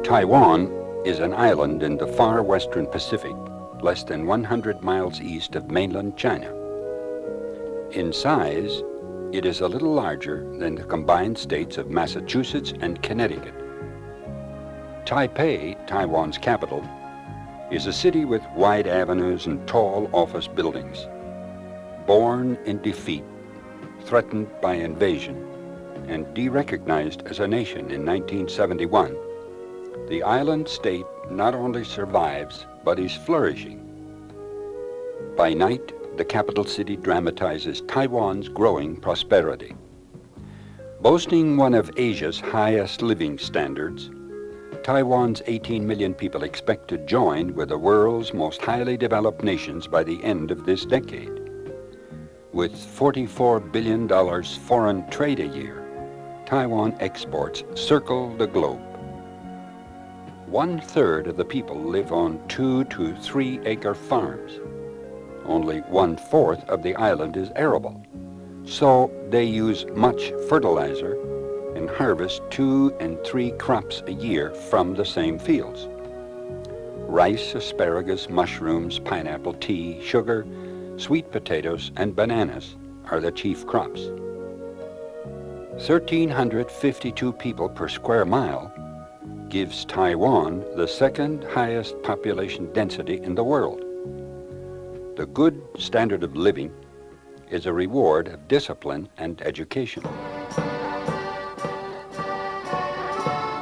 Taiwan is an island in the far western Pacific, less than 100 miles east of mainland China. In size, it is a little larger than the combined states of Massachusetts and Connecticut. Taipei, Taiwan's capital, is a city with wide avenues and tall office buildings. Born in defeat, threatened by invasion, and derecognized as a nation in 1971, the island state not only survives, but is flourishing. By night, the capital city dramatizes Taiwan's growing prosperity. Boasting one of Asia's highest living standards, Taiwan's 18 million people expect to join with the world's most highly developed nations by the end of this decade. With $44 billion foreign trade a year, Taiwan exports circle the globe. 1/3 of the people live on 2 to 3 acre farms. Only 1/4 of the island is arable, so they use much fertilizer and harvest 2 and 3 crops a year from the same fields. Rice, asparagus, mushrooms, pineapple, tea, sugar, sweet potatoes, and bananas are the chief crops. 1,352 people per square mile gives Taiwan the second highest population density in the world. The good standard of living is a reward of discipline and education.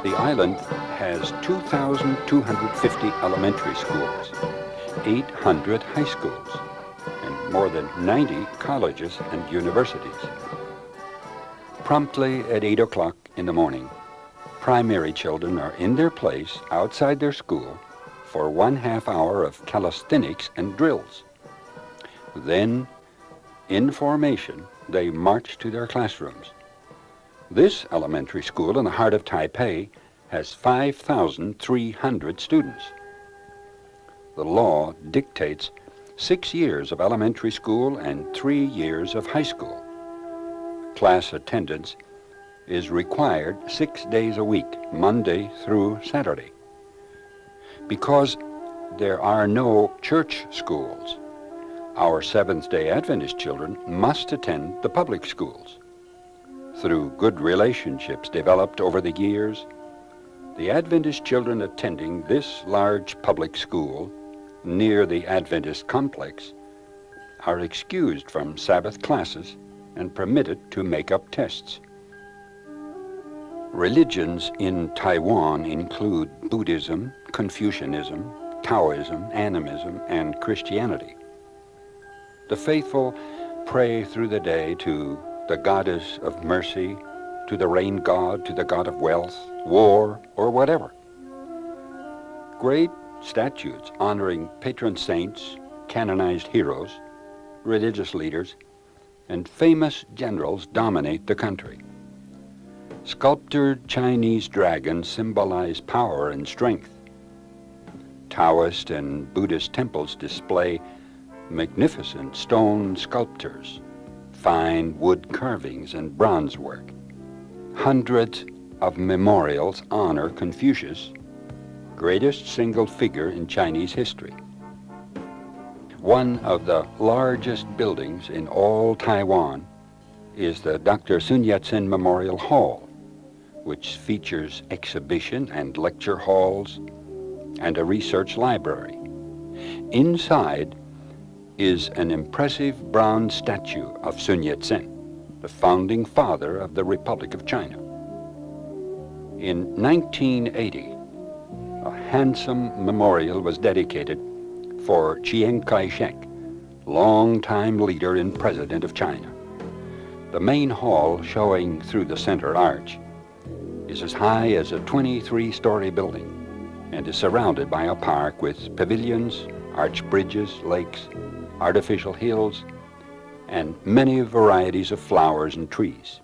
The island has 2,250 elementary schools, 800 high schools, and more than 90 colleges and universities. Promptly at 8 o'clock in the morning, primary children are in their place outside their school for 1/2 hour of calisthenics and drills. Then, in formation, they march to their classrooms. This elementary school in the heart of Taipei has 5,300 students. The law dictates 6 years of elementary school and 3 years of high school. Class attendance is required 6 days a week, Monday through Saturday. Because there are no church schools, our Seventh-day Adventist children must attend the public schools. Through good relationships developed over the years, the Adventist children attending this large public school near the Adventist complex are excused from Sabbath classes and permitted to make up tests. Religions in Taiwan include Buddhism, Confucianism, Taoism, Animism, and Christianity. The faithful pray through the day to the goddess of mercy, to the rain god, to the god of wealth, war, or whatever. Great statues honoring patron saints, canonized heroes, religious leaders, and famous generals dominate the country. Sculptured Chinese dragons symbolize power and strength. Taoist and Buddhist temples display magnificent stone sculptures, fine wood carvings, and bronze work. Hundreds of memorials honor Confucius, greatest single figure in Chinese history. One of the largest buildings in all Taiwan is the Dr. Sun Yat-sen Memorial Hall, which features exhibition and lecture halls and a research library. Inside is an impressive bronze statue of Sun Yat-sen, the founding father of the Republic of China. In 1980, a handsome memorial was dedicated for Chiang Kai-shek, longtime leader and president of China. The main hall, showing through the center arch, is as high as a 23-story building and is surrounded by a park with pavilions, arch bridges, lakes, artificial hills, and many varieties of flowers and trees.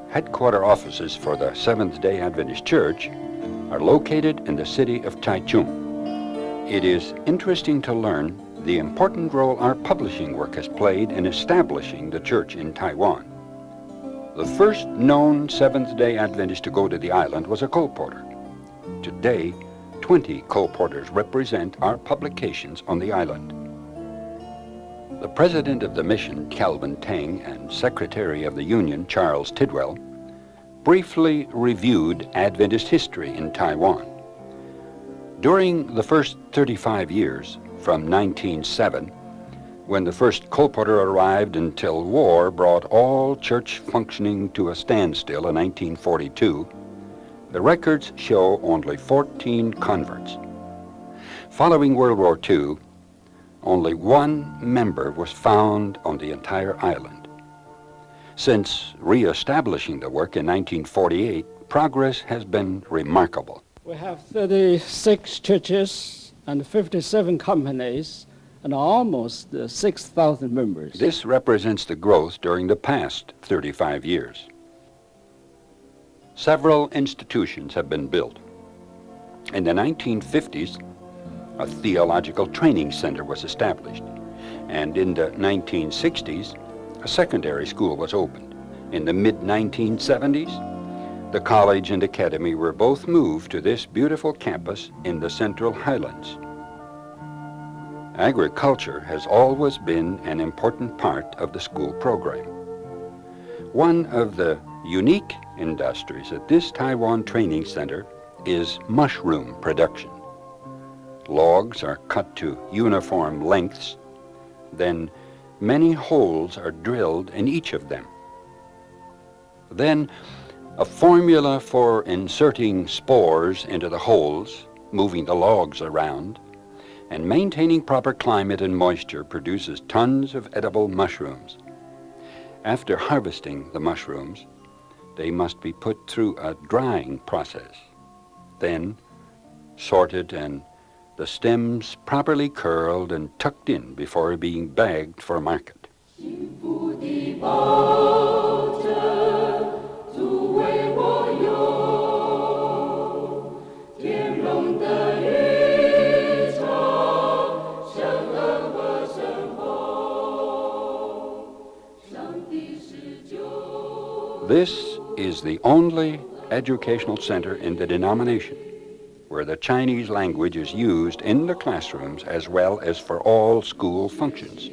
Headquarter offices for the Seventh-day Adventist Church are located in the city of Taichung. It is interesting to learn the important role our publishing work has played in establishing the church in Taiwan. The first known Seventh-day Adventist to go to the island was a colporteur. Today, 20 colporteurs represent our publications on the island. The president of the mission, Calvin Tang, and secretary of the Union, Charles Tidwell, briefly reviewed Adventist history in Taiwan. During the first 35 years, from 1907, when the first colporteur arrived until war brought all church functioning to a standstill in 1942, the records show only 14 converts. Following World War II, only one member was found on the entire island. Since re-establishing the work in 1948, progress has been remarkable. We have 36 churches and 57 companies and almost 6,000 members. This represents the growth during the past 35 years. Several institutions have been built. In the 1950s, a theological training center was established, and in the 1960s, a secondary school was opened. In the mid-1970s, the college and academy were both moved to this beautiful campus in the Central Highlands. Agriculture has always been an important part of the school program. One of the unique industries at this Taiwan training center is mushroom production. Logs are cut to uniform lengths, then many holes are drilled in each of them. Then a formula for inserting spores into the holes, moving the logs around, and maintaining proper climate and moisture produces tons of edible mushrooms. After harvesting the mushrooms, they must be put through a drying process, then sorted and the stems properly curled and tucked in before being bagged for market. This is the only educational center in the denomination where the Chinese language is used in the classrooms as well as for all school functions.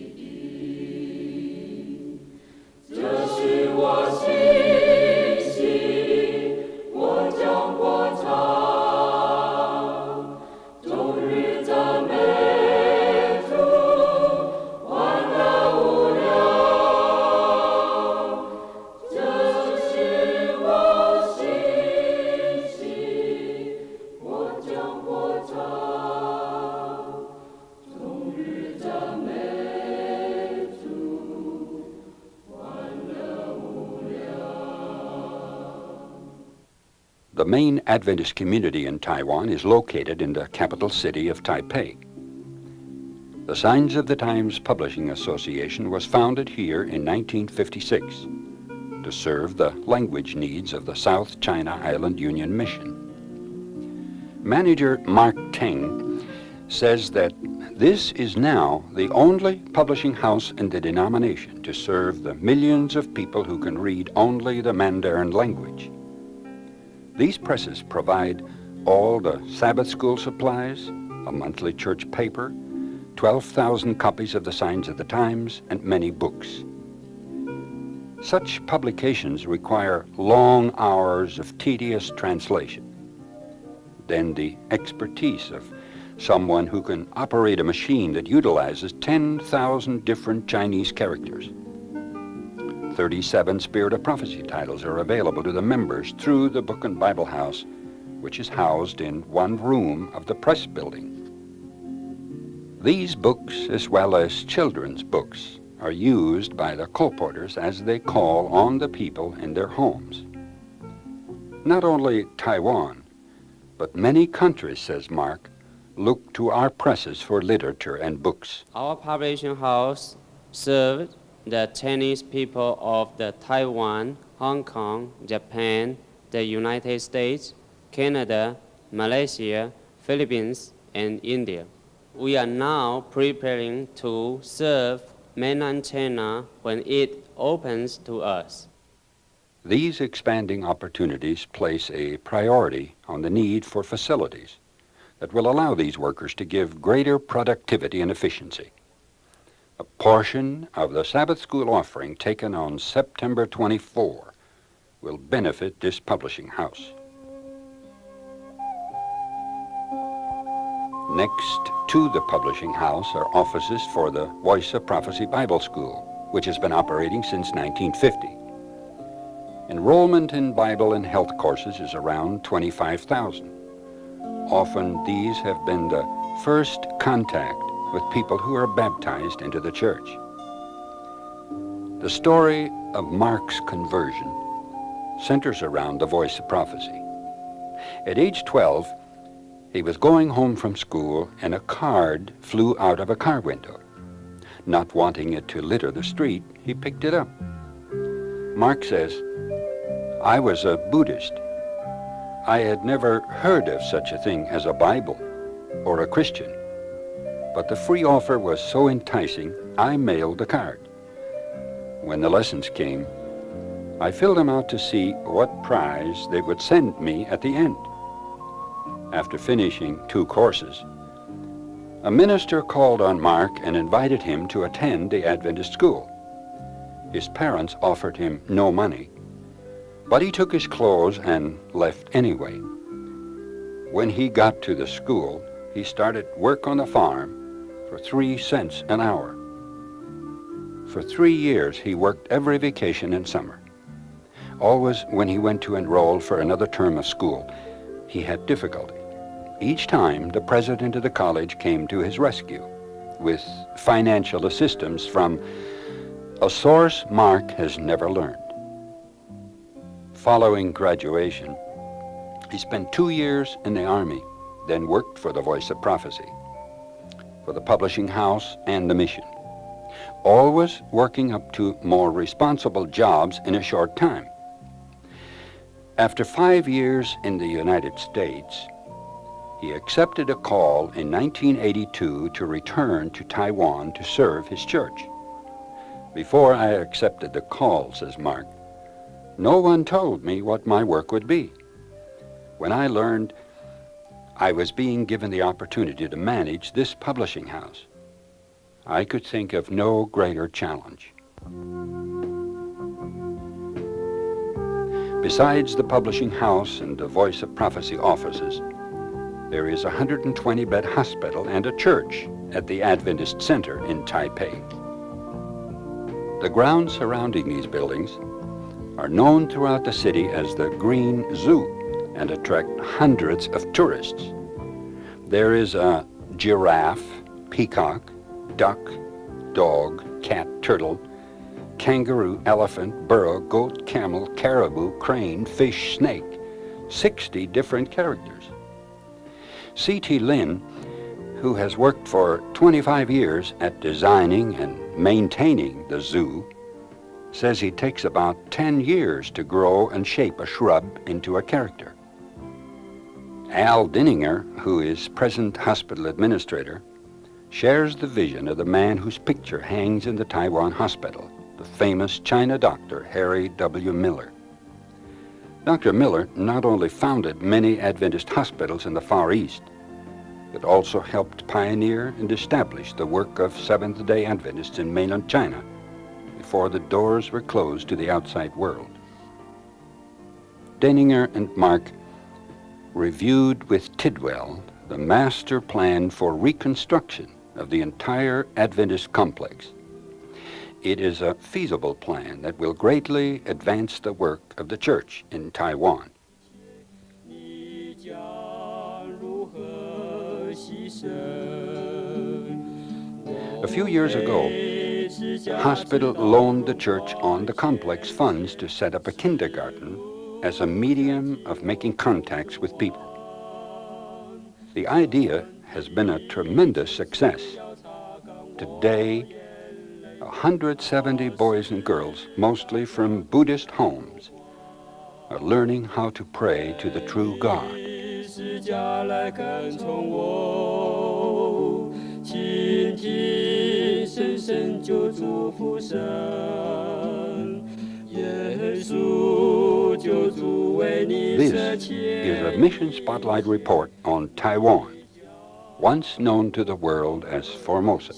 The main Adventist community in Taiwan is located in the capital city of Taipei. The Signs of the Times Publishing Association was founded here in 1956 to serve the language needs of the South China Island Union Mission. Manager Mark Teng says that this is now the only publishing house in the denomination to serve the millions of people who can read only the Mandarin language. These presses provide all the Sabbath school supplies, a monthly church paper, 12,000 copies of the Signs of the Times, and many books. Such publications require long hours of tedious translation. Then the expertise of someone who can operate a machine that utilizes 10,000 different Chinese characters. 37 Spirit of Prophecy titles are available to the members through the Book and Bible House, which is housed in one room of the press building. These books, as well as children's books, are used by the colporteurs as they call on the people in their homes. Not only Taiwan, but many countries, says Mark, look to our presses for literature and books. Our publishing house served the Chinese people of the Taiwan, Hong Kong, Japan, the United States, Canada, Malaysia, Philippines, and India. We are now preparing to serve mainland China when it opens to us. These expanding opportunities place a priority on the need for facilities that will allow these workers to give greater productivity and efficiency. A portion of the Sabbath School offering taken on September 24 will benefit this publishing house. Next to the publishing house are offices for the Voice of Prophecy Bible School, which has been operating since 1950. Enrollment in Bible and health courses is around 25,000. Often these have been the first contact with people who are baptized into the church. The story of Mark's conversion centers around the Voice of Prophecy. At age 12, he was going home from school and a card flew out of a car window. Not wanting it to litter the street, he picked it up. Mark says, "I was a Buddhist. I had never heard of such a thing as a Bible or a Christian. But the free offer was so enticing, I mailed the card. When the lessons came, I filled them out to see what prize they would send me at the end. After finishing 2 courses, a minister called on Mark and invited him to attend the Adventist school. His parents offered him no money, but he took his clothes and left anyway. When he got to the school, he started work on the farm for 3 cents an hour. For 3 years, he worked every vacation and summer. Always when he went to enroll for another term of school, he had difficulty. Each time, the president of the college came to his rescue with financial assistance from a source Mark has never learned. Following graduation, he spent 2 years in the Army, then worked for the Voice of Prophecy, for the publishing house and the mission, always working up to more responsible jobs in a short time. After 5 years in the United States, he accepted a call in 1982 to return to Taiwan to serve his church. "Before I accepted the call," says Mark, "no one told me what my work would be. When I learned I was being given the opportunity to manage this publishing house, I could think of no greater challenge." Besides the publishing house and the Voice of Prophecy offices, there is a 120-bed hospital and a church at the Adventist Center in Taipei. The grounds surrounding these buildings are known throughout the city as the Green Zoo and attract hundreds of tourists. There is a giraffe, peacock, duck, dog, cat, turtle, kangaroo, elephant, burro, goat, camel, caribou, crane, fish, snake, 60 different characters. C.T. Lin, who has worked for 25 years at designing and maintaining the zoo, says it takes about 10 years to grow and shape a shrub into a character. Al Dinninger, who is present hospital administrator, shares the vision of the man whose picture hangs in the Taiwan hospital, the famous China doctor Harry W. Miller. Dr. Miller not only founded many Adventist hospitals in the Far East, but also helped pioneer and establish the work of Seventh-day Adventists in mainland China before the doors were closed to the outside world. Dinninger and Mark reviewed with Tidwell the master plan for reconstruction of the entire Adventist complex. It is a feasible plan that will greatly advance the work of the church in Taiwan. A few years ago, the hospital loaned the church on the complex funds to set up a kindergarten as a medium of making contacts with people. The idea has been a tremendous success. Today, 170 boys and girls, mostly from Buddhist homes, are learning how to pray to the true God. This is a Mission Spotlight report on Taiwan, once known to the world as Formosa.